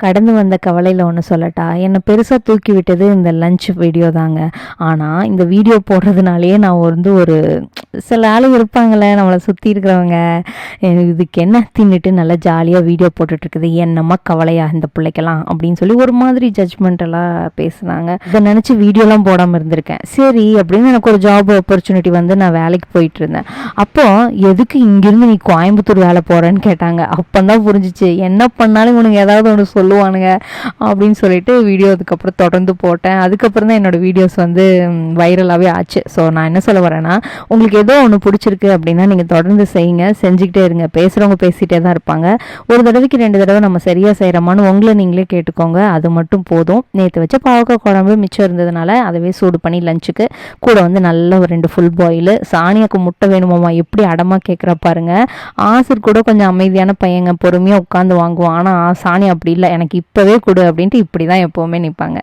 கடந்து வந்த கவலையில் ஒன்று சொல்லட்டா, என்னை பெருசாக தூக்கி விட்டது இந்த லஞ்ச் வீடியோ தாங்க. ஆனால் இந்த வீடியோ போடுறதுனாலே நான் ஒரு சில ஆளு இருப்பாங்களே நம்மளை சுற்றி இருக்கிறவங்க, இதுக்கு என்ன தின்னுட்டு நல்லா ஜாலியாக வீடியோ போட்டுட்ருக்குது, என்னம்மா கவலையா இந்த பிள்ளைக்கெல்லாம் அப்படின்னு சொல்லி ஒரு மாதிரி ஜட்ஜ்மெண்டெல்லாம் பேசுனாங்க. இதை நினச்சி வீடியோலாம் போடாமல் இருந்திருக்கேன். சரி அப்படின்னு எனக்கு ஒரு ஜாப் ஆப்பர்ச்சுனிட்டி வந்து நான் வேலைக்கு போயிட்டு இருந்தேன். அப்போ எதுக்கு இங்கிருந்து நீ கோயம்புத்தூர் வேலை போகிறேன்னு கேட்டாங்க. அப்போ தான் புரிஞ்சிச்சு, என்ன பண்ணாலும் இவனுங்க ஏதாவது ஒன்று சொல்லுவானுங்க அப்படின்னு சொல்லிட்டு வீடியோ அதுக்கப்புறம் தொடர்ந்து போட்டேன். அதுக்கப்புறம் தான் என்னோடய வீடியோஸ் வந்து வைரலாகவே ஆச்சு. ஸோ நான் என்ன சொல்ல வரேன்னா, உங்களுக்கு ஏதோ ஒன்று பிடிச்சிருக்கு அப்படின்னா நீங்கள் தொடர்ந்து செய்யுங்க, செஞ்சுக்கிட்டே இருங்க. பேசுகிறவங்க பேசிகிட்டே தான் இருப்பாங்க. ஒரு தடவைக்கு 2 தடவை நம்ம சரியாக செய்கிறோமான்னு உங்களை நீங்களே கேட்டுக்கோங்க. அது மட்டும் போதும். நேற்று வச்ச பாவக்காய் குழம்பு மிச்சம் இருந்ததுனால அதவே சூடு பண்ணி லஞ்சுக்கு கூட வந்து நல்ல ஒரு 2 ஃபுல் பாயில். சாணியாக்கு முட்டை வேணுமாம்மா, எப்படி அடமாக கேட்குறா பாருங்க. ஆசிர் கூட கொஞ்சம் அமைதியான பையங்க, பொறுமையாக உட்காந்து வாங்குவான். ஆனால் சாணி அப்படி இல்லை, எனக்கு இப்போவே கொடு அப்படின்ட்டு இப்படி தான் எப்போவுமே நிற்பாங்க.